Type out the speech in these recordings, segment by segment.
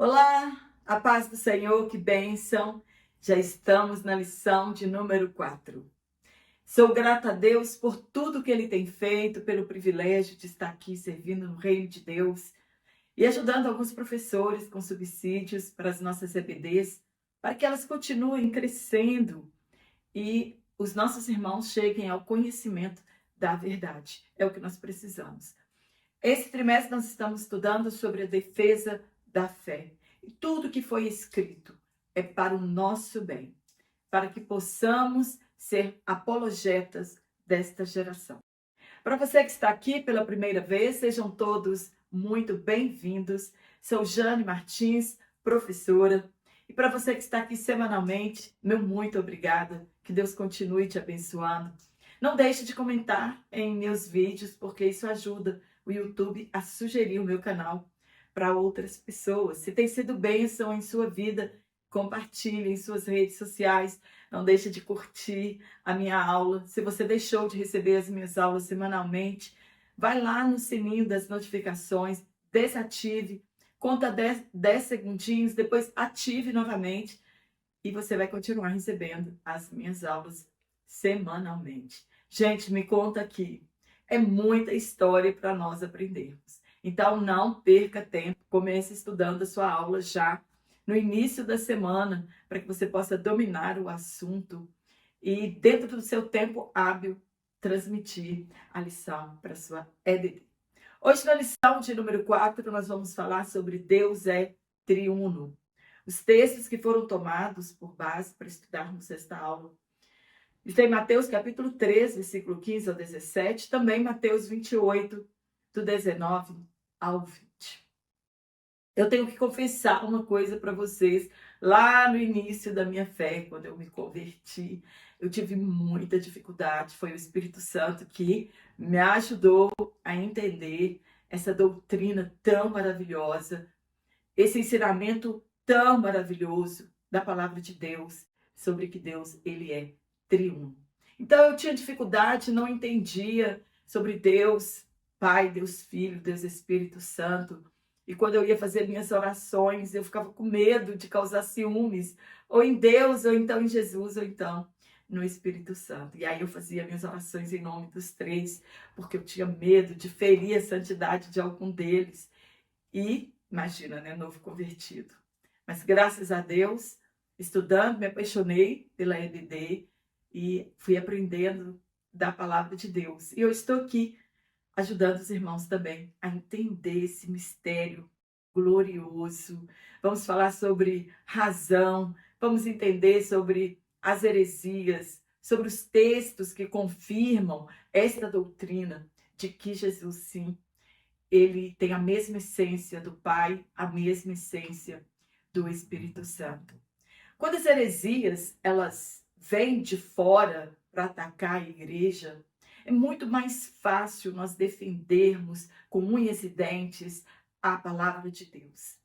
Olá, a paz do Senhor, que bênção! Já estamos na lição de número 4. Sou grata a Deus por tudo que Ele tem feito, pelo privilégio de estar aqui servindo no reino de Deus e ajudando alguns professores com subsídios para as nossas EBDs, para que elas continuem crescendo e os nossos irmãos cheguem ao conhecimento da verdade. É o que nós precisamos. Esse trimestre nós estamos estudando sobre a defesa da fé. E tudo que foi escrito é para o nosso bem, para que possamos ser apologetas desta geração. Para você que está aqui pela primeira vez, sejam todos muito bem-vindos. Sou Jane Martins, professora. E para você que está aqui semanalmente, meu muito obrigada. Que Deus continue te abençoando. Não deixe de comentar em meus vídeos, porque isso ajuda o YouTube a sugerir o meu canal para outras pessoas. Se tem sido bênção em sua vida, compartilhe em suas redes sociais. Não deixe de curtir a minha aula. Se você deixou de receber as minhas aulas semanalmente, vai lá no sininho das notificações, desative, conta 10 segundinhos, depois ative novamente e você vai continuar recebendo as minhas aulas semanalmente. Gente, me conta aqui. É muita história para nós aprendermos. Então, não perca tempo. Comece estudando a sua aula já no início da semana, para que você possa dominar o assunto e, dentro do seu tempo hábil, transmitir a lição para a sua EBD. Hoje, na lição de número 4, nós vamos falar sobre Deus é triuno. Os textos que foram tomados por base para estudarmos esta aula está em Mateus capítulo 3, versículo 15 ao 17, também Mateus 28, do 19 ao 20. Eu tenho que confessar uma coisa para vocês. Lá no início da minha fé, quando eu me converti, eu tive muita dificuldade. Foi o Espírito Santo que me ajudou a entender essa doutrina tão maravilhosa, esse ensinamento tão maravilhoso da palavra de Deus, sobre que Deus, ele é triuno. Então eu tinha dificuldade, não entendia sobre Deus Pai, Deus Filho, Deus Espírito Santo. E quando eu ia fazer minhas orações, eu ficava com medo de causar ciúmes, ou em Deus, ou então em Jesus, ou então no Espírito Santo. E aí eu fazia minhas orações em nome dos três, porque eu tinha medo de ferir a santidade de algum deles. E, imagina, né, novo convertido. Mas graças a Deus, estudando, me apaixonei pela EBD e fui aprendendo da palavra de Deus. E eu estou aqui ajudando os irmãos também a entender esse mistério glorioso. Vamos falar sobre razão, vamos entender sobre as heresias, sobre os textos que confirmam esta doutrina de que Jesus, sim, ele tem a mesma essência do Pai, a mesma essência do Espírito Santo. Quando as heresias, elas vêm de fora para atacar a igreja, é muito mais fácil nós defendermos com unhas e dentes a palavra de Deus.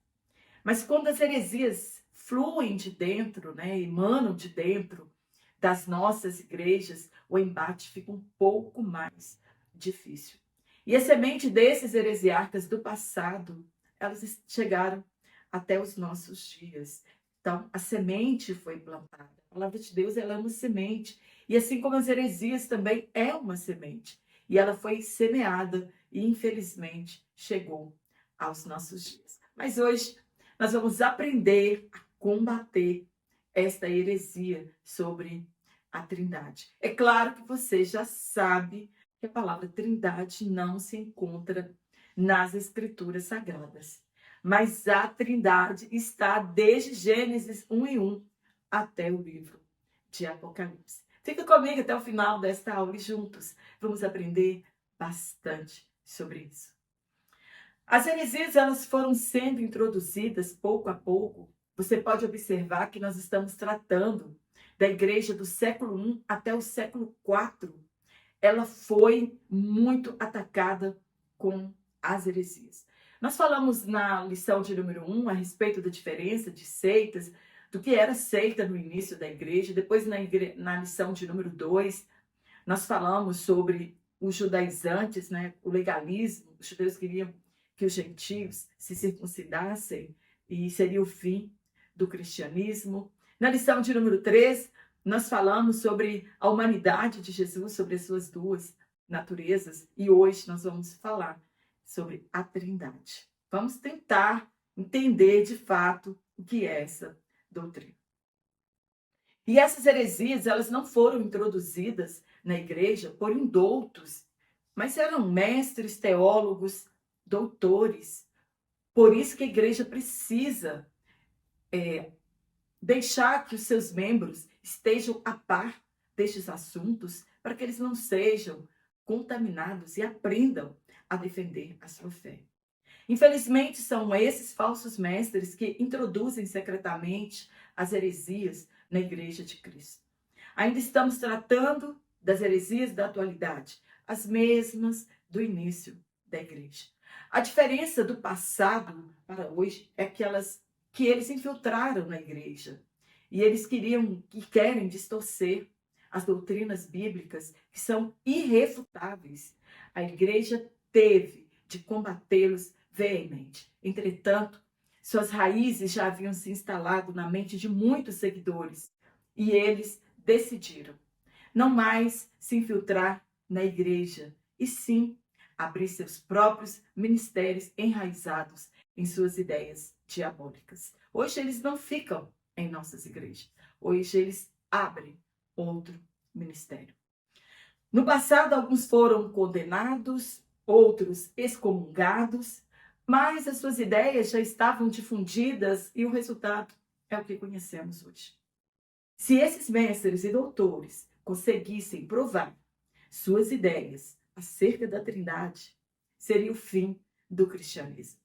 Mas quando as heresias fluem de dentro, né, emanam de dentro das nossas igrejas, o embate fica um pouco mais difícil. E a semente desses heresiarcas do passado, elas chegaram até os nossos dias. Então, a semente foi plantada. A palavra de Deus, ela é uma semente. E assim como as heresias também é uma semente. E ela foi semeada e, infelizmente, chegou aos nossos dias. Mas hoje, nós vamos aprender a combater esta heresia sobre a Trindade. É claro que você já sabe que a palavra Trindade não se encontra nas Escrituras Sagradas. Mas a Trindade está desde Gênesis 1:1 até o livro de Apocalipse. Fica comigo até o final desta aula e juntos vamos aprender bastante sobre isso. As heresias, elas foram sendo introduzidas pouco a pouco. Você pode observar que nós estamos tratando da igreja do século I até o século IV. Ela foi muito atacada com as heresias. Nós falamos na lição de número 1 a respeito da diferença de seitas, do que era seita no início da igreja. Depois, na lição de número 2, nós falamos sobre os judaizantes, né? O legalismo. Os judeus queriam que os gentios se circuncidassem e seria o fim do cristianismo. Na lição de número 3, nós falamos sobre a humanidade de Jesus, sobre as suas duas naturezas, e hoje nós vamos falar sobre a Trindade. Vamos tentar entender de fato o que é essa doutrina. E essas heresias, elas não foram introduzidas na igreja por indoutos, mas eram mestres, teólogos, doutores. Por isso que a igreja precisa deixar que os seus membros estejam a par destes assuntos, para que eles não sejam contaminados e aprendam a defender a sua fé. Infelizmente, são esses falsos mestres que introduzem secretamente as heresias na Igreja de Cristo. Ainda estamos tratando das heresias da atualidade, as mesmas do início da Igreja. A diferença do passado para hoje é que eles infiltraram na Igreja e eles queriam e querem distorcer as doutrinas bíblicas que são irrefutáveis. A Igreja teve de combatê-los veemente. Entretanto, suas raízes já haviam se instalado na mente de muitos seguidores e eles decidiram não mais se infiltrar na igreja e sim abrir seus próprios ministérios enraizados em suas ideias diabólicas. Hoje eles não ficam em nossas igrejas. Hoje eles abrem outro ministério. No passado, alguns foram condenados, outros excomungados, mas as suas ideias já estavam difundidas e o resultado é o que conhecemos hoje. Se esses mestres e doutores conseguissem provar suas ideias acerca da Trindade, seria o fim do cristianismo.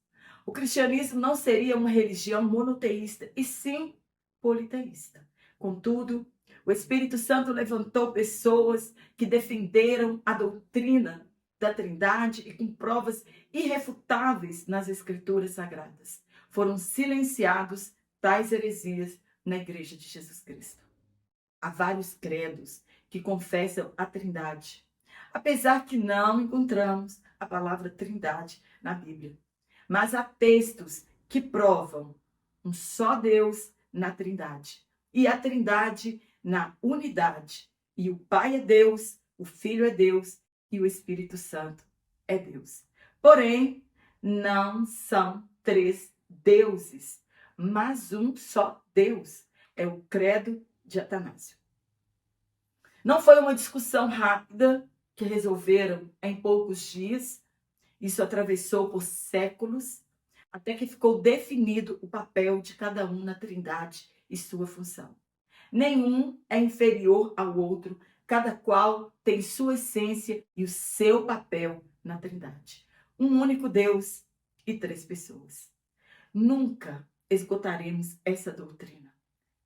O cristianismo não seria uma religião monoteísta, e sim politeísta. Contudo, o Espírito Santo levantou pessoas que defenderam a doutrina da Trindade e com provas irrefutáveis nas Escrituras Sagradas. Foram silenciados tais heresias na Igreja de Jesus Cristo. Há vários credos que confessam a Trindade, apesar que não encontramos a palavra Trindade na Bíblia. Mas há textos que provam um só Deus na Trindade, e a Trindade na unidade. E o Pai é Deus, o Filho é Deus e o Espírito Santo é Deus. Porém, não são três deuses, mas um só Deus. É o credo de Atanásio. Não foi uma discussão rápida que resolveram em poucos dias. Isso atravessou por séculos, até que ficou definido o papel de cada um na Trindade e sua função. Nenhum é inferior ao outro, cada qual tem sua essência e o seu papel na Trindade. Um único Deus e três pessoas. Nunca esgotaremos essa doutrina.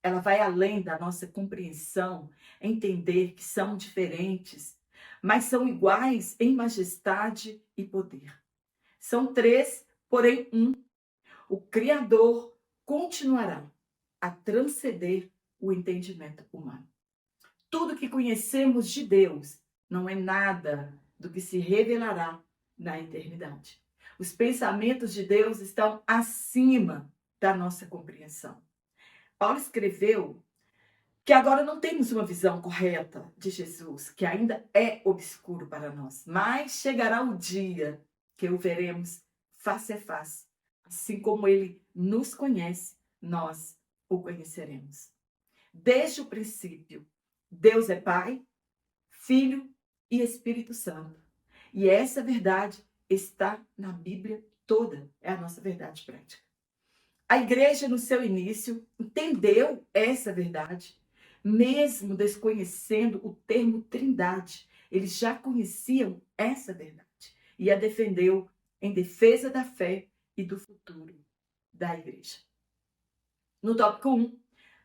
Ela vai além da nossa compreensão, entender que são diferentes, mas são iguais em majestade e poder. São três, porém um. O Criador continuará a transcender o entendimento humano. Tudo que conhecemos de Deus não é nada do que se revelará na eternidade. Os pensamentos de Deus estão acima da nossa compreensão. Paulo escreveu que agora não temos uma visão correta de Jesus, que ainda é obscuro para nós, mas chegará o dia que o veremos face a face. Assim como ele nos conhece, nós o conheceremos. Desde o princípio, Deus é Pai, Filho e Espírito Santo. E essa verdade está na Bíblia toda, é a nossa verdade prática. A igreja, no seu início, entendeu essa verdade, mesmo desconhecendo o termo Trindade. Eles já conheciam essa verdade e a defendeu em defesa da fé e do futuro da igreja. No tópico 1,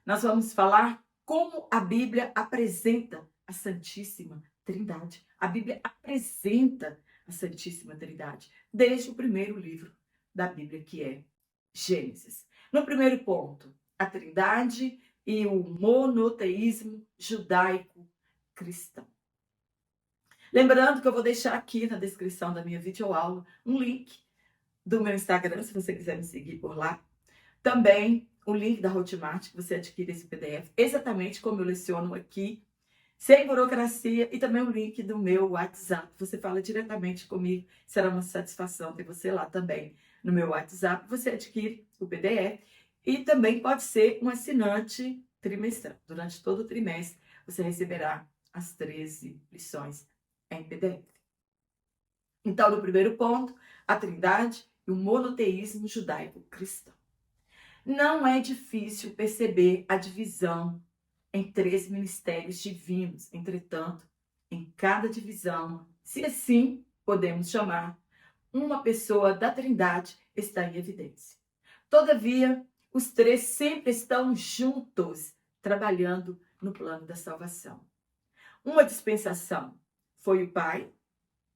nós vamos falar como a Bíblia apresenta a Santíssima Trindade. A Bíblia apresenta a Santíssima Trindade desde o primeiro livro da Bíblia, que é Gênesis. No primeiro ponto, a Trindade e o monoteísmo judaico-cristão. Lembrando que eu vou deixar aqui na descrição da minha videoaula um link do meu Instagram, se você quiser me seguir por lá. também o link da Hotmart, que você adquire esse PDF, exatamente como eu leciono aqui, sem burocracia, e também o link do meu WhatsApp. Você fala diretamente comigo, será uma satisfação ter você lá também no meu WhatsApp. Você adquire o PDF e também pode ser um assinante trimestral. Durante todo o trimestre, você receberá as 13 lições em PDF. Então, no primeiro ponto, a Trindade e o monoteísmo judaico-cristão. Não é difícil perceber a divisão em 3 ministérios divinos. Entretanto, em cada divisão, se assim podemos chamar, uma pessoa da Trindade está em evidência. Todavia, os 3 sempre estão juntos, trabalhando no plano da salvação. Uma dispensação foi o Pai,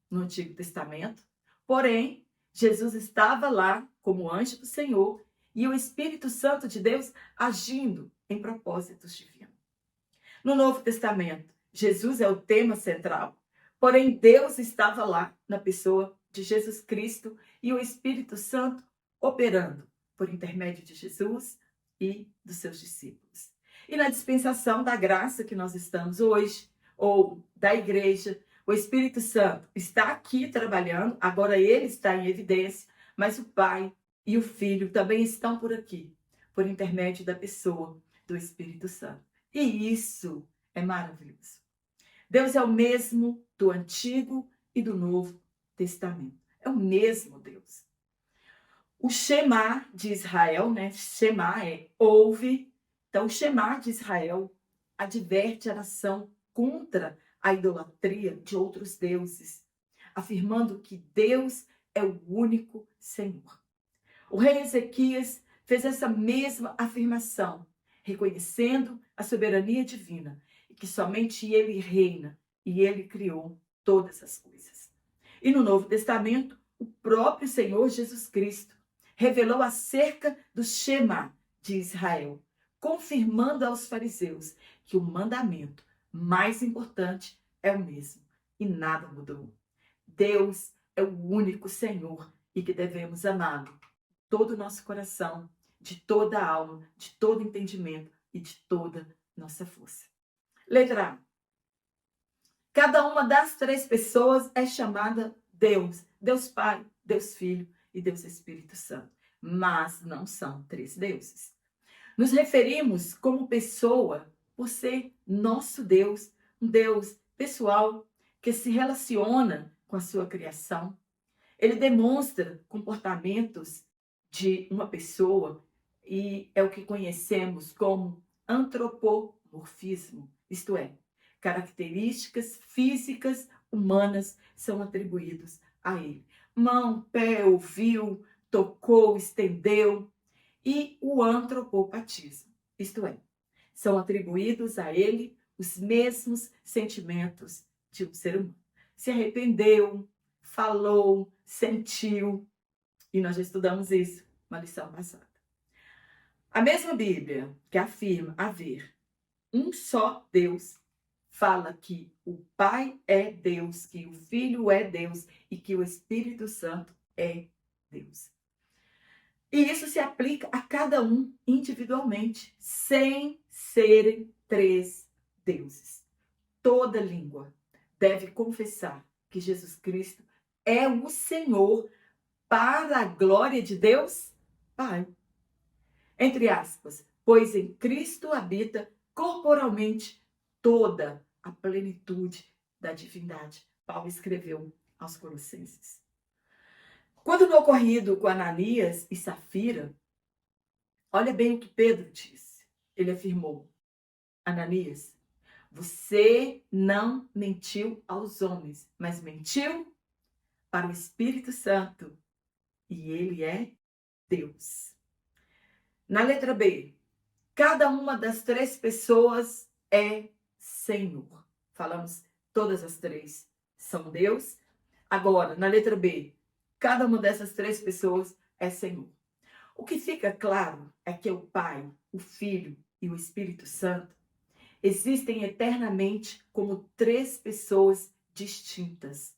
no Antigo Testamento, porém, Jesus estava lá como anjo do Senhor e o Espírito Santo de Deus agindo em propósitos divinos. No Novo Testamento, Jesus é o tema central, porém Deus estava lá na pessoa de Jesus Cristo e o Espírito Santo operando por intermédio de Jesus e dos seus discípulos. E na dispensação da graça que nós estamos hoje, ou da igreja, o Espírito Santo está aqui trabalhando, agora ele está em evidência, mas o Pai e o Filho também estão por aqui, por intermédio da pessoa do Espírito Santo. E isso é maravilhoso. Deus é o mesmo do Antigo e do Novo Testamento. É o mesmo Deus. O Shema de Israel, né? Shema é ouve. Então, o Shema de Israel adverte a nação contra a idolatria de outros deuses, afirmando que Deus é o único Senhor. O rei Ezequias fez essa mesma afirmação, reconhecendo a soberania divina e que somente ele reina e ele criou todas as coisas. E no Novo Testamento, o próprio Senhor Jesus Cristo revelou acerca do Shema de Israel, confirmando aos fariseus que o mandamento mais importante é o mesmo e nada mudou. Deus é o único Senhor e que devemos amá-lo todo o nosso coração, de toda a alma, de todo entendimento e de toda nossa força. Letra A. Cada uma das 3 pessoas é chamada Deus. Deus Pai, Deus Filho e Deus Espírito Santo. Mas não são 3 deuses. Nos referimos como pessoa por ser nosso Deus, um Deus pessoal que se relaciona com a sua criação. Ele demonstra comportamentos de uma pessoa e é o que conhecemos como antropomorfismo, isto é, características físicas humanas são atribuídos a ele. Mão, pé, ouviu, tocou, estendeu. E o antropopatismo, isto é, são atribuídos a ele os mesmos sentimentos de um ser humano. Se arrependeu, falou, sentiu, e nós já estudamos isso na lição passada. A mesma Bíblia que afirma haver um só Deus, fala que o Pai é Deus, que o Filho é Deus e que o Espírito Santo é Deus. E isso se aplica a cada um individualmente, sem serem 3 deuses. Toda língua deve confessar que Jesus Cristo é o Senhor para a glória de Deus Pai. Entre aspas, pois em Cristo habita corporalmente toda a plenitude da divindade. Paulo escreveu aos Colossenses. Quando no ocorrido com Ananias e Safira, olha bem o que Pedro disse. Ele afirmou: Ananias, você não mentiu aos homens, mas mentiu para o Espírito Santo. E ele é Deus. Na letra B, cada uma das 3 pessoas é Senhor. Falamos, todas as 3 são Deus. Agora, na letra B, cada uma dessas 3 pessoas é Senhor. O que fica claro é que o Pai, o Filho e o Espírito Santo existem eternamente como 3 pessoas distintas.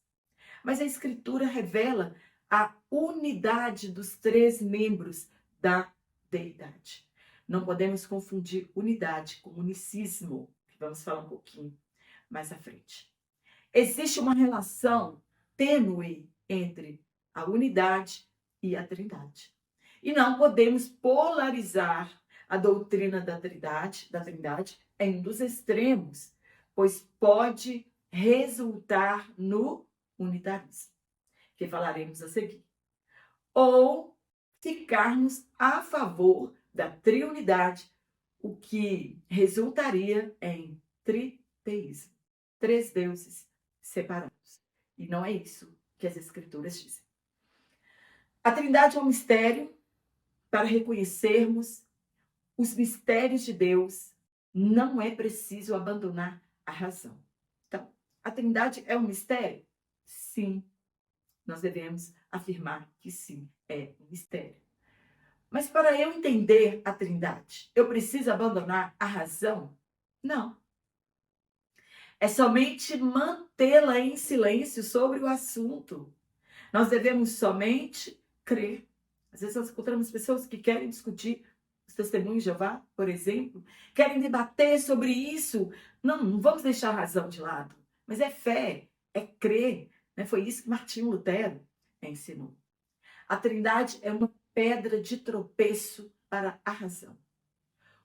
Mas a Escritura revela a unidade dos 3 membros da deidade. Não podemos confundir unidade com unicismo, que vamos falar um pouquinho mais à frente. Existe uma relação tênue entre a unidade e a trindade. E não podemos polarizar a doutrina da trindade em um dos extremos, pois pode resultar no unitarismo, que falaremos a seguir. Ou ficarmos a favor da triunidade, o que resultaria em triteísmo. 3 deuses separados. E não é isso que as Escrituras dizem. A Trindade é um mistério. Para reconhecermos os mistérios de Deus, não é preciso abandonar a razão. Então, a Trindade é um mistério? Sim. Nós devemos afirmar que sim, é um mistério. Mas para eu entender a Trindade, eu preciso abandonar a razão? Não. É somente mantê-la em silêncio sobre o assunto. Nós devemos somente crer. Às vezes nós encontramos pessoas que querem discutir os testemunhos de Jeová, por exemplo, querem debater sobre isso. Não vamos deixar a razão de lado. Mas é fé, é crer. Né? Foi isso que Martinho Lutero ensinou. A Trindade é uma pedra de tropeço para a razão.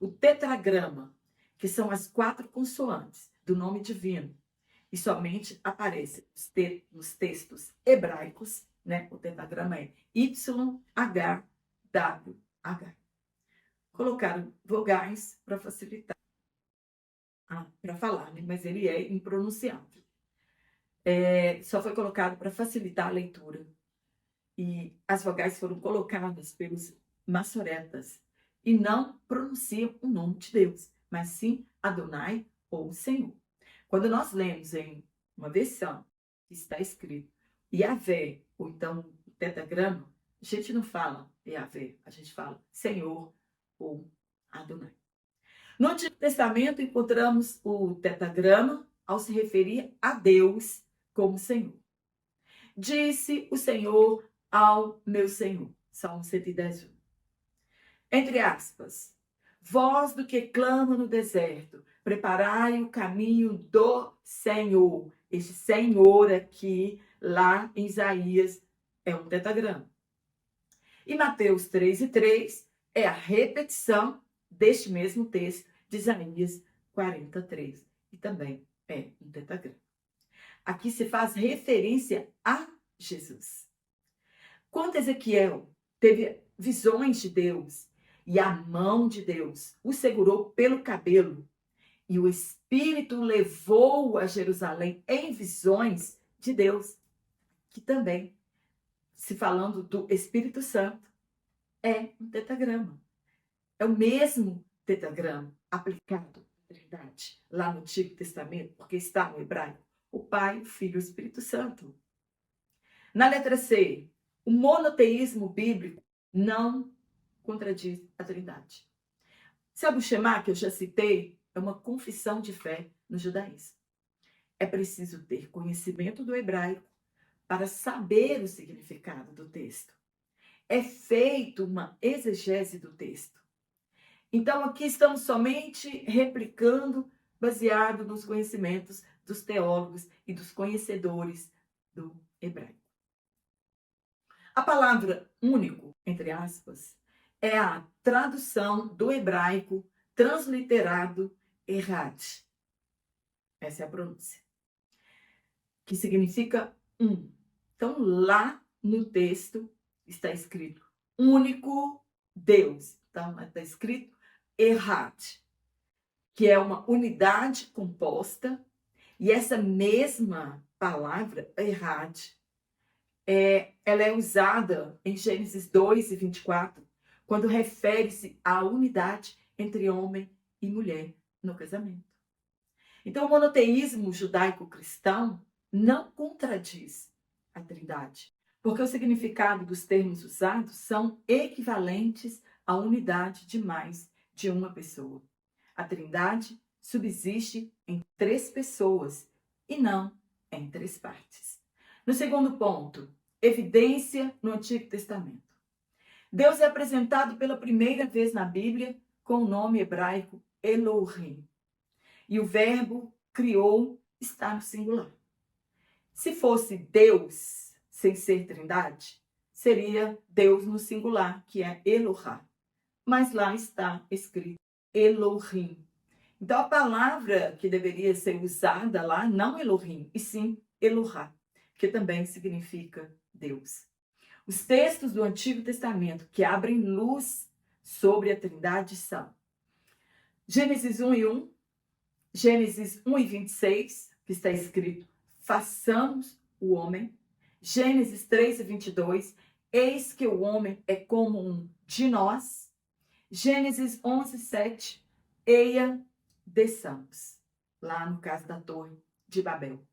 O tetragrama, que são as 4 consoantes do nome divino, e somente aparece nos textos hebraicos, né? O tetragrama é YHWH. Colocaram vogais para facilitar, para falar, né? Mas ele é impronunciável. Só foi colocado para facilitar a leitura. E as vogais foram colocadas pelos maçoretas e não pronunciam o nome de Deus, mas sim Adonai ou Senhor. Quando nós lemos em uma versão que está escrito Yahvé, ou então o tetragrama, a gente não fala Yahvé, a gente fala Senhor ou Adonai. No Antigo Testamento encontramos o tetragrama ao se referir a Deus como Senhor. Disse o Senhor ao meu Senhor. Salmo 110. Entre aspas. Voz do que clama no deserto, preparai o caminho do Senhor. Este Senhor aqui, lá em Isaías, é um tetragrama. E Mateus 3:3 é a repetição deste mesmo texto de Isaías 43. E também é um tetragrama. Aqui se faz referência a Jesus. Quando Ezequiel teve visões de Deus e a mão de Deus o segurou pelo cabelo e o Espírito levou-o a Jerusalém em visões de Deus, que também, se falando do Espírito Santo, é um tetragrama. É o mesmo tetragrama aplicado à Trindade, lá no Antigo Testamento, porque está no hebraico, o Pai, o Filho e o Espírito Santo. Na letra C, o monoteísmo bíblico não contradiz a Trindade. Sabe o Shema que eu já citei? É uma confissão de fé no judaísmo. É preciso ter conhecimento do hebraico para saber o significado do texto. É feito uma exegese do texto. Então, aqui estamos somente replicando, baseado nos conhecimentos dos teólogos e dos conhecedores do hebraico. A palavra único, entre aspas, é a tradução do hebraico transliterado errad. Essa é a pronúncia. Que significa um. Então, lá no texto está escrito único Deus. Então, está escrito errad, que é uma unidade composta. E essa mesma palavra, errad, ela é usada em Gênesis 2:24, quando refere-se à unidade entre homem e mulher no casamento. Então, o monoteísmo judaico-cristão não contradiz a Trindade, porque o significado dos termos usados são equivalentes à unidade de mais de uma pessoa. A Trindade subsiste em 3 pessoas e não em 3 partes. No segundo ponto, evidência no Antigo Testamento. Deus é apresentado pela primeira vez na Bíblia com o nome hebraico Elohim. E o verbo criou está no singular. Se fosse Deus sem ser trindade, seria Deus no singular, que é Elohá. Mas lá está escrito Elohim. Então a palavra que deveria ser usada lá, não Elohim, e sim Elohá, que também significa Deus. Os textos do Antigo Testamento que abrem luz sobre a Trindade são Gênesis 1:1, Gênesis 1:26, que está escrito, façamos o homem. Gênesis 3:22, eis que o homem é como um de nós. Gênesis 11:7, eia, desçamos. Lá no caso da Torre de Babel.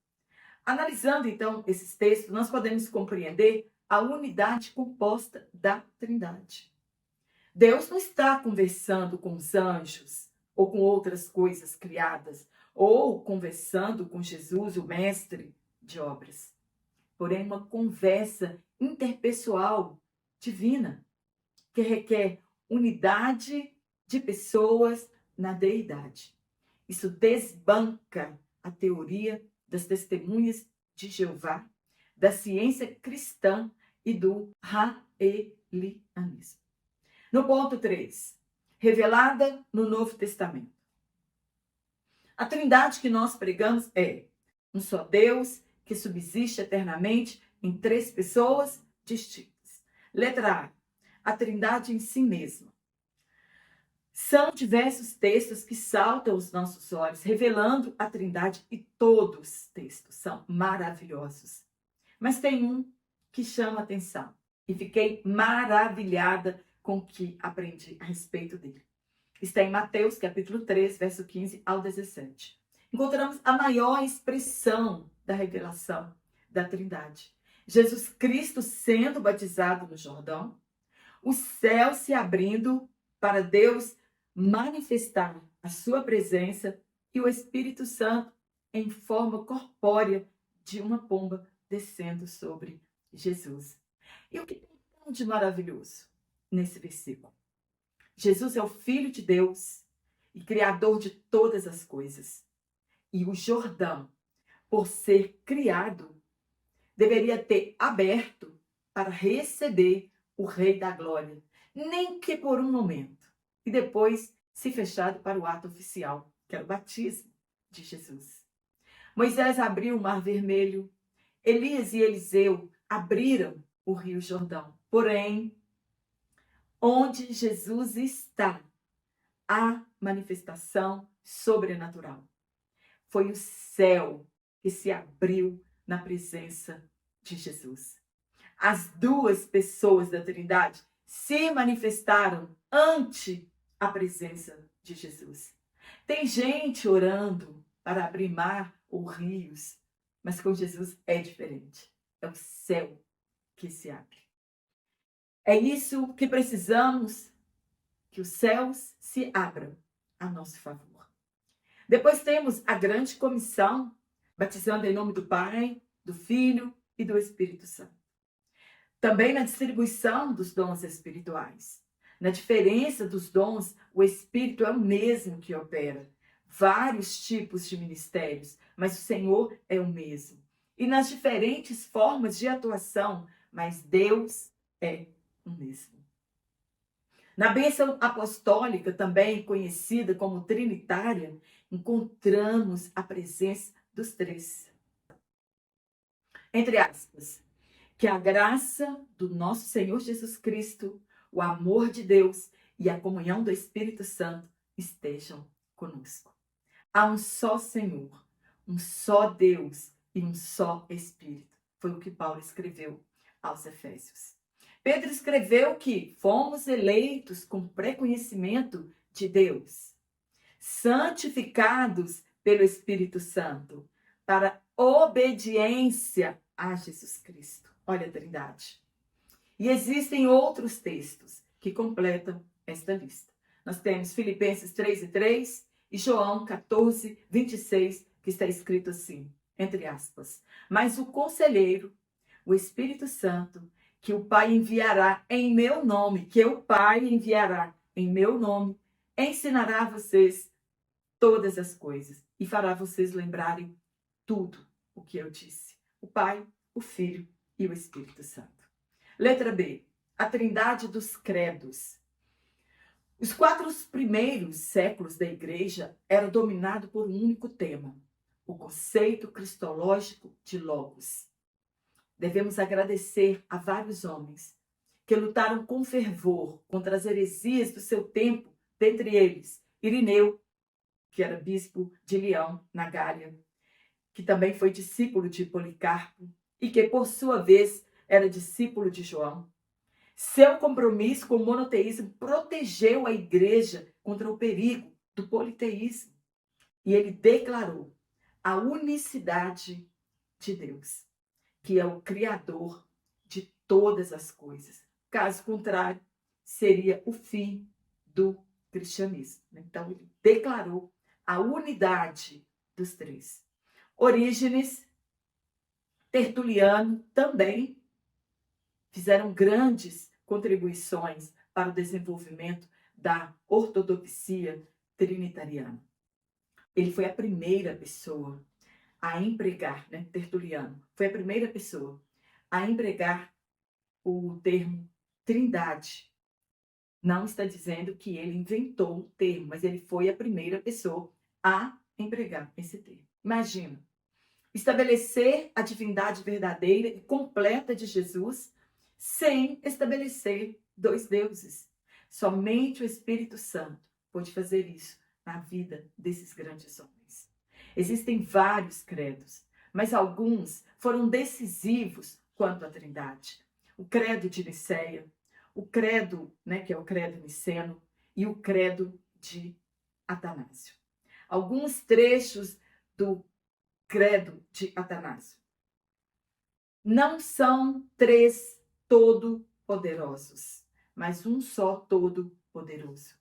Analisando então esses textos, nós podemos compreender a unidade composta da Trindade. Deus não está conversando com os anjos ou com outras coisas criadas, ou conversando com Jesus, o mestre de obras. Porém, uma conversa interpessoal divina, que requer unidade de pessoas na deidade. Isso desbanca a teoria das testemunhas de Jeová, da ciência cristã e do raelianismo. No ponto 3, revelada no Novo Testamento. A trindade que nós pregamos é um só Deus que subsiste eternamente em três pessoas distintas. Letra A trindade em si mesma. São diversos textos que saltam aos nossos olhos, revelando a Trindade, e todos os textos são maravilhosos. Mas tem um que chama atenção, e fiquei maravilhada com o que aprendi a respeito dele. Está em Mateus, capítulo 3, verso 15 ao 17. Encontramos a maior expressão da revelação da Trindade. Jesus Cristo sendo batizado no Jordão, o céu se abrindo para Deus manifestar a sua presença e o Espírito Santo em forma corpórea de uma pomba descendo sobre Jesus. E o que tem de maravilhoso nesse versículo? Jesus é o Filho de Deus e Criador de todas as coisas. E o Jordão, por ser criado, deveria ter aberto para receber o Rei da Glória, nem que por um momento. E depois se fechado para o ato oficial, que era o batismo de Jesus. Moisés abriu o Mar Vermelho, Elias e Eliseu abriram o Rio Jordão. Porém, onde Jesus está, há manifestação sobrenatural. Foi o céu que se abriu na presença de Jesus. As duas pessoas da Trindade se manifestaram ante a presença de Jesus. Tem gente orando para abrir mar ou rios, mas com Jesus é diferente. É o céu que se abre. É isso que precisamos, que os céus se abram a nosso favor. Depois temos a grande comissão, batizando em nome do Pai, do Filho e do Espírito Santo. Também na distribuição dos dons espirituais. Na diferença dos dons, o Espírito é o mesmo que opera. Vários tipos de ministérios, mas o Senhor é o mesmo. E nas diferentes formas de atuação, mas Deus é o mesmo. Na bênção apostólica, também conhecida como trinitária, encontramos a presença dos três. Entre aspas, que a graça do nosso Senhor Jesus Cristo, o amor de Deus e a comunhão do Espírito Santo estejam conosco. Há um só Senhor, um só Deus e um só Espírito. Foi o que Paulo escreveu aos Efésios. Pedro escreveu que fomos eleitos com pré-conhecimento de Deus, santificados pelo Espírito Santo, para obediência a Jesus Cristo. Olha a Trindade. E existem outros textos que completam esta lista. Nós temos Filipenses 3:3 e João 14:26, que está escrito assim, entre aspas. Mas o Conselheiro, o Espírito Santo, que o Pai enviará em meu nome, que o Pai enviará em meu nome, ensinará a vocês todas as coisas e fará vocês lembrarem tudo o que eu disse. O Pai, o Filho e o Espírito Santo. Letra B. A Trindade dos Credos. Os 4 primeiros séculos da Igreja eram dominados por um único tema: o conceito cristológico de Logos. Devemos agradecer a vários homens que lutaram com fervor contra as heresias do seu tempo, dentre eles Irineu, que era bispo de Leão, na Gália, que também foi discípulo de Policarpo e que, por sua vez, era discípulo de João. Seu compromisso com o monoteísmo protegeu a igreja contra o perigo do politeísmo. E ele declarou a unicidade de Deus, que é o Criador de todas as coisas. Caso contrário, seria o fim do cristianismo. Então, ele declarou a unidade dos três. Orígenes, Tertuliano também fizeram grandes contribuições para o desenvolvimento da ortodoxia trinitariana. Ele foi a primeira pessoa a empregar, Tertuliano, foi a primeira pessoa a empregar o termo trindade. Não está dizendo que ele inventou o termo, mas ele foi a primeira pessoa a empregar esse termo. Imagina, estabelecer a divindade verdadeira e completa de Jesus sem estabelecer 2 deuses. Somente o Espírito Santo pode fazer isso na vida desses grandes homens. Existem vários credos, mas alguns foram decisivos quanto à Trindade. O credo de Nicéia, o credo, que é o credo niceno, e o credo de Atanásio. Alguns trechos do credo de Atanásio. Não são 3 todo-poderosos, mas um só todo-poderoso.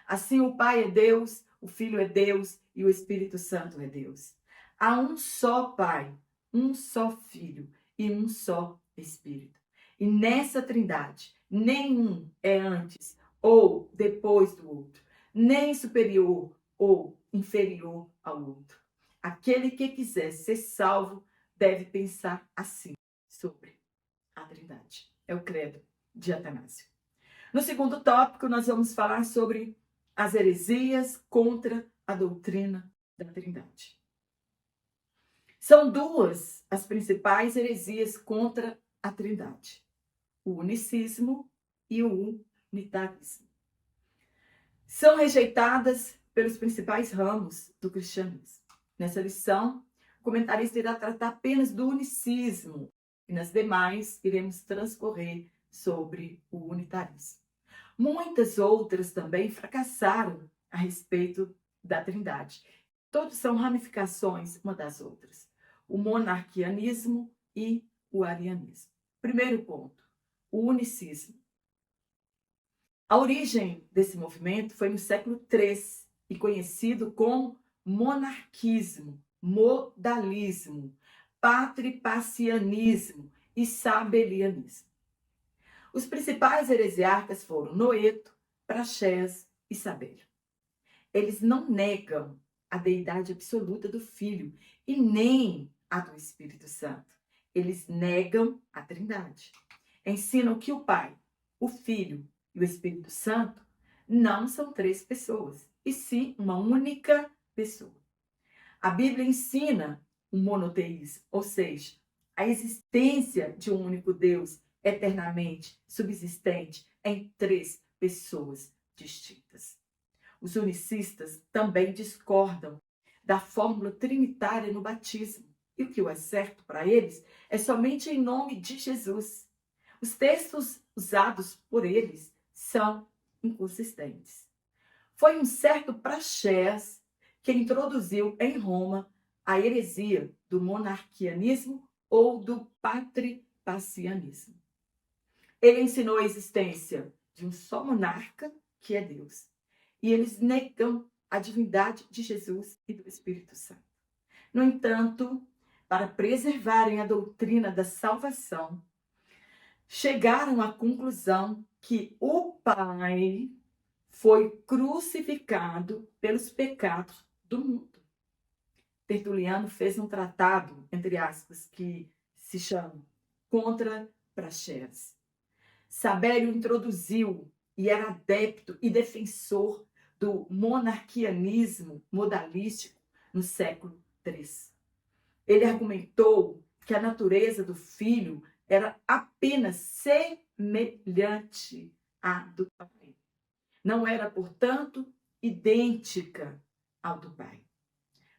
Assim, o Pai é Deus, o Filho é Deus e o Espírito Santo é Deus. Há um só Pai, um só Filho e um só Espírito. E nessa trindade, nenhum é antes ou depois do outro, nem superior ou inferior ao outro. Aquele que quiser ser salvo deve pensar assim sobre a Trindade. É o credo de Atanásio. No segundo tópico, nós vamos falar sobre as heresias contra a doutrina da Trindade. São 2 as principais heresias contra a Trindade: o unicismo e o unitarismo. São rejeitadas pelos principais ramos do cristianismo. Nessa lição, o comentarista irá tratar apenas do unicismo e nas demais iremos transcorrer sobre o unitarismo. Muitas outras também fracassaram a respeito da Trindade. Todos são ramificações uma das outras: o monarquianismo e o arianismo. Primeiro ponto, o unicismo. A origem desse movimento foi no século III e conhecido como monarquismo, modalismo, patripacianismo e sabelianismo. Os principais heresiarcas foram Noeto, Praxeas e Sabélio. Eles não negam a deidade absoluta do Filho e nem a do Espírito Santo. Eles negam a Trindade. Ensinam que o Pai, o Filho e o Espírito Santo não são 3 pessoas, e sim uma única pessoa. A Bíblia ensina o monoteísmo, ou seja, a existência de um único Deus eternamente subsistente em 3 pessoas distintas. Os unicistas também discordam da fórmula trinitária no batismo, e o que é certo para eles é somente em nome de Jesus. Os textos usados por eles são inconsistentes. Foi um certo Praxeas que introduziu em Roma a heresia do monarquianismo ou do patripacianismo. Ele ensinou a existência de um só monarca, que é Deus. E eles negam a divindade de Jesus e do Espírito Santo. No entanto, para preservarem a doutrina da salvação, chegaram à conclusão que o Pai foi crucificado pelos pecados do mundo. Tertuliano fez um tratado, entre aspas, que se chama Contra Praxeas. Sabério introduziu e era adepto e defensor do monarquianismo modalístico no século III. Ele argumentou que a natureza do filho era apenas semelhante à do pai. Não era, portanto, idêntica ao do pai.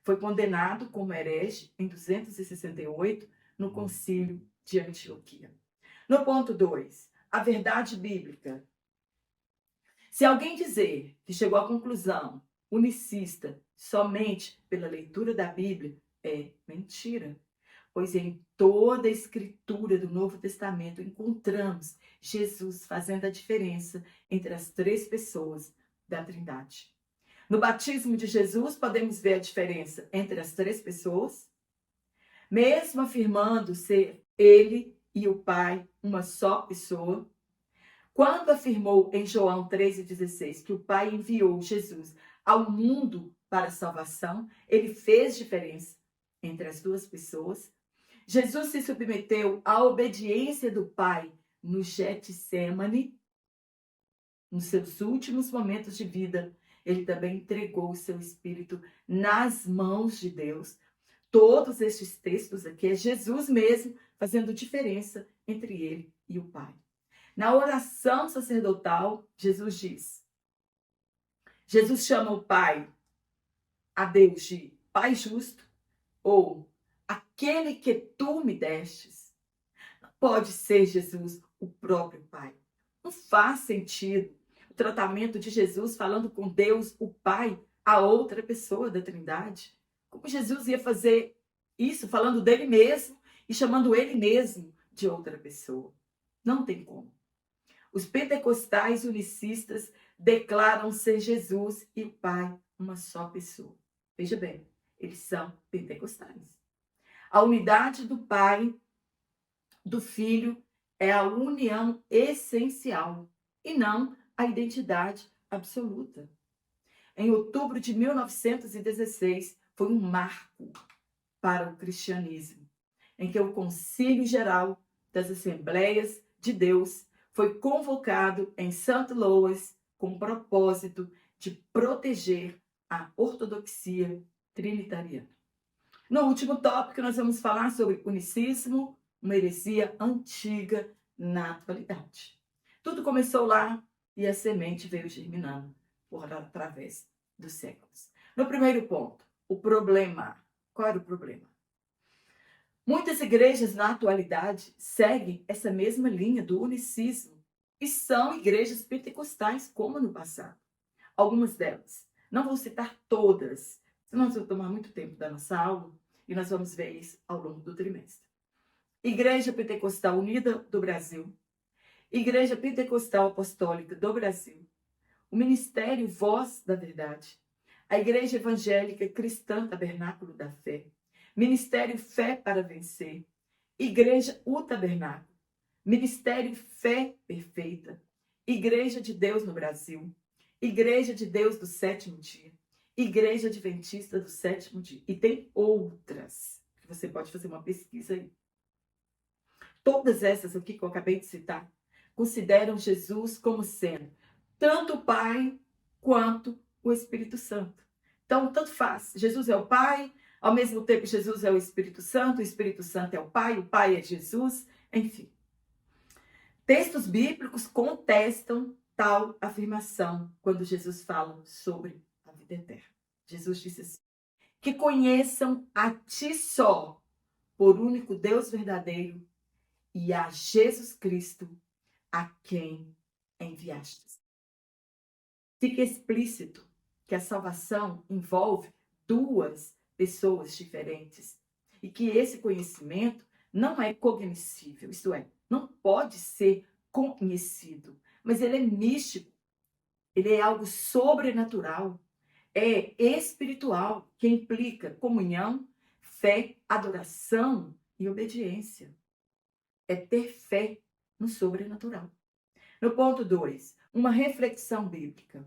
Foi condenado como herege em 268 no Concílio de Antioquia. No ponto 2, a verdade bíblica. Se alguém dizer que chegou à conclusão unicista somente pela leitura da Bíblia, é mentira. Pois em toda a escritura do Novo Testamento encontramos Jesus fazendo a diferença entre as três pessoas da Trindade. No batismo de Jesus, podemos ver a diferença entre as três pessoas, mesmo afirmando ser ele e o Pai uma só pessoa. Quando afirmou em João 13,16 que o Pai enviou Jesus ao mundo para a salvação, ele fez diferença entre as duas pessoas. Jesus se submeteu à obediência do Pai no Getsêmani. Nos seus últimos momentos de vida, ele também entregou o seu espírito nas mãos de Deus. Todos estes textos aqui é Jesus mesmo fazendo diferença entre ele e o Pai. Na oração sacerdotal, Jesus chama o Pai, a Deus, de Pai justo, ou aquele que tu me destes. Pode ser Jesus o próprio Pai. Não faz sentido o tratamento de Jesus falando com Deus, o Pai, a outra pessoa da Trindade. Como Jesus ia fazer isso falando dele mesmo e chamando ele mesmo de outra pessoa? Não tem como. Os pentecostais unicistas declaram ser Jesus e o Pai uma só pessoa. Veja bem, eles são pentecostais. A unidade do Pai, do Filho, é a união essencial e não a identidade absoluta. Em outubro de 1916, foi um marco para o cristianismo, em que o Concílio Geral das Assembleias de Deus foi convocado em St. Louis com o propósito de proteger a ortodoxia trinitariana. No último tópico, nós vamos falar sobre unicismo, uma heresia antiga na atualidade. Tudo começou lá e a semente veio germinando através dos séculos. No primeiro ponto, o problema. Qual era o problema? Muitas igrejas na atualidade seguem essa mesma linha do unicismo e são igrejas pentecostais, como no passado. Algumas delas. Não vou citar todas, senão nós vamos tomar muito tempo da nossa aula e nós vamos ver isso ao longo do trimestre. Igreja Pentecostal Unida do Brasil, Igreja Pentecostal Apostólica do Brasil, o Ministério Voz da Verdade, a Igreja Evangélica Cristã Tabernáculo da Fé, Ministério Fé para Vencer, Igreja O Tabernáculo, Ministério Fé Perfeita, Igreja de Deus no Brasil, Igreja de Deus do Sétimo Dia, Igreja Adventista do Sétimo Dia. E tem outras, que você pode fazer uma pesquisa aí. Todas essas aqui que eu acabei de citar, consideram Jesus como sendo tanto o Pai quanto o Espírito Santo. Então, tanto faz. Jesus é o Pai, ao mesmo tempo Jesus é o Espírito Santo é o Pai é Jesus, enfim. Textos bíblicos contestam tal afirmação quando Jesus fala sobre a vida eterna. Jesus disse assim: que conheçam a ti só, por único Deus verdadeiro, e a Jesus Cristo, a quem enviastes. Fica explícito que a salvação envolve duas pessoas diferentes e que esse conhecimento não é cognoscível, isto é, não pode ser conhecido, mas ele é místico, ele é algo sobrenatural, é espiritual, que implica comunhão, fé, adoração e obediência. É ter fé no sobrenatural. No ponto 2, uma reflexão bíblica.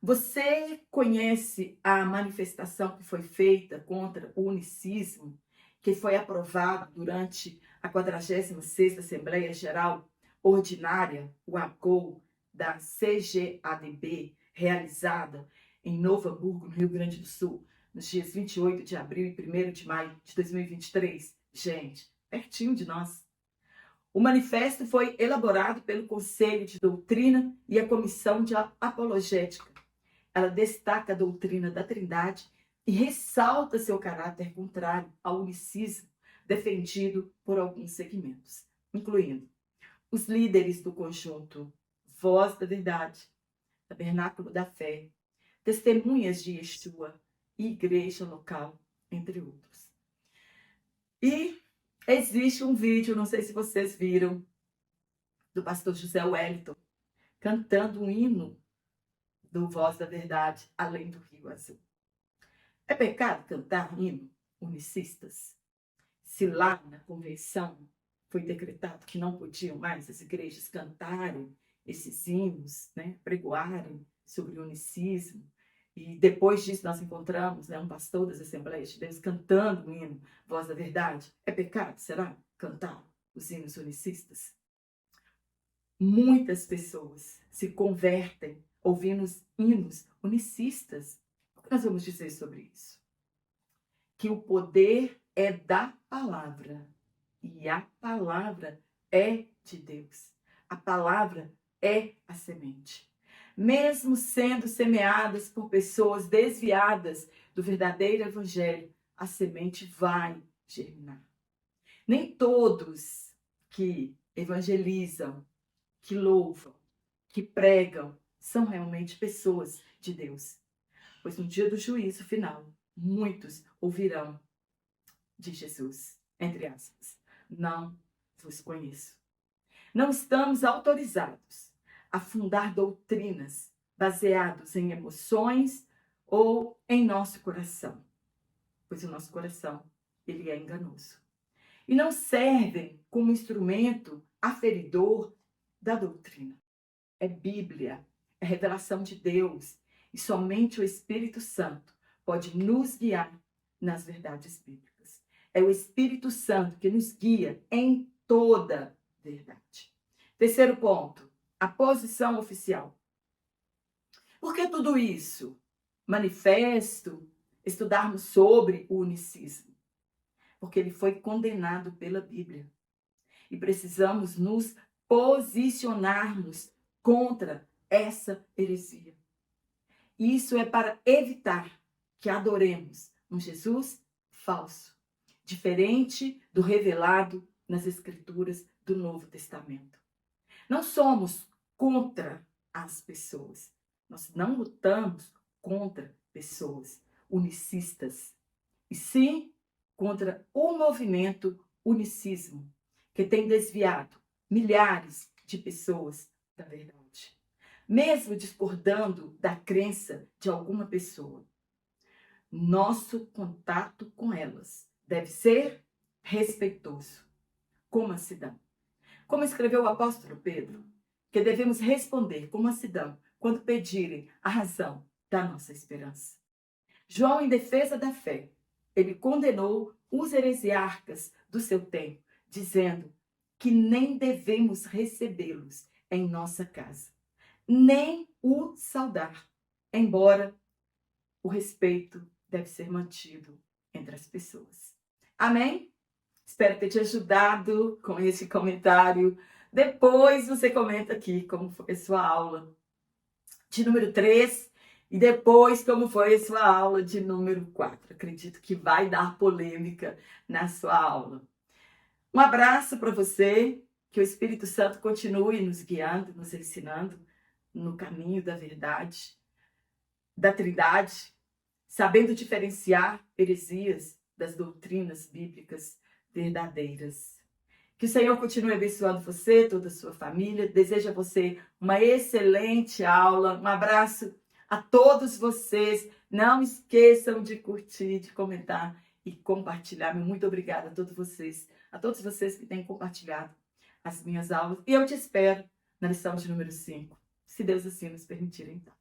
Você conhece a manifestação que foi feita contra o unicismo, que foi aprovado durante a 46ª Assembleia Geral Ordinária, o AGOL, da CGADB, realizada em Novo Hamburgo, no Rio Grande do Sul, nos dias 28 de abril e 1º de maio de 2023? Gente, pertinho de nós. O manifesto foi elaborado pelo Conselho de Doutrina e a Comissão de Apologética. Ela destaca a doutrina da Trindade e ressalta seu caráter contrário ao unicismo defendido por alguns segmentos, incluindo os líderes do conjunto Voz da Verdade, Tabernáculo da Fé, Testemunhas de Yeshua e Igreja Local, entre outros. E existe um vídeo, não sei se vocês viram, do pastor José Wellington, cantando um hino do Voz da Verdade, Além do Rio Azul. É pecado cantar hino unicistas? Se lá na convenção foi decretado que não podiam mais as igrejas cantarem esses hinos, né, pregoarem sobre o unicismo, e depois disso nós encontramos, né, um pastor das Assembleias de Deus cantando o hino Voz da Verdade. É pecado, será, cantar os hinos unicistas? Muitas pessoas se convertem ouvindo os hinos unicistas. O que nós vamos dizer sobre isso? Que o poder é da palavra e a palavra é de Deus. A palavra é a semente. Mesmo sendo semeadas por pessoas desviadas do verdadeiro evangelho, a semente vai germinar. Nem todos que evangelizam, que louvam, que pregam, são realmente pessoas de Deus. Pois no dia do juízo final, muitos ouvirão de Jesus, entre aspas, não vos conheço. Não estamos autorizados a fundar doutrinas baseadas em emoções ou em nosso coração, pois o nosso coração, ele é enganoso. E não servem como instrumento aferidor da doutrina. É Bíblia, é revelação de Deus, e somente o Espírito Santo pode nos guiar nas verdades bíblicas. É o Espírito Santo que nos guia em toda verdade. Terceiro ponto, a posição oficial. Por que tudo isso? Manifesto, estudarmos sobre o unicismo. Porque ele foi condenado pela Bíblia. E precisamos nos posicionarmos contra essa heresia. Isso é para evitar que adoremos um Jesus falso, diferente do revelado nas Escrituras do Novo Testamento. Não somos contra as pessoas. Nós não lutamos contra pessoas unicistas, e sim contra o movimento unicismo, que tem desviado milhares de pessoas da verdade. Mesmo discordando da crença de alguma pessoa, nosso contato com elas deve ser respeitoso, como mansidão. Como escreveu o apóstolo Pedro, que devemos responder com mansidão quando pedirem a razão da nossa esperança. João, em defesa da fé, ele condenou os heresiarcas do seu tempo, dizendo que nem devemos recebê-los em nossa casa, nem o saudar, embora o respeito deve ser mantido entre as pessoas. Amém? Espero ter te ajudado com esse comentário. Depois você comenta aqui como foi a sua aula de número 3 e depois como foi a sua aula de número 4. Acredito que vai dar polêmica na sua aula. Um abraço para você, que o Espírito Santo continue nos guiando, nos ensinando no caminho da verdade, da Trindade, sabendo diferenciar heresias das doutrinas bíblicas verdadeiras. Que o Senhor continue abençoando você, toda a sua família. Desejo a você uma excelente aula. Um abraço a todos vocês. Não esqueçam de curtir, de comentar e compartilhar. Muito obrigada a todos vocês que têm compartilhado as minhas aulas. E eu te espero na lição de número 5, se Deus assim nos permitir, então.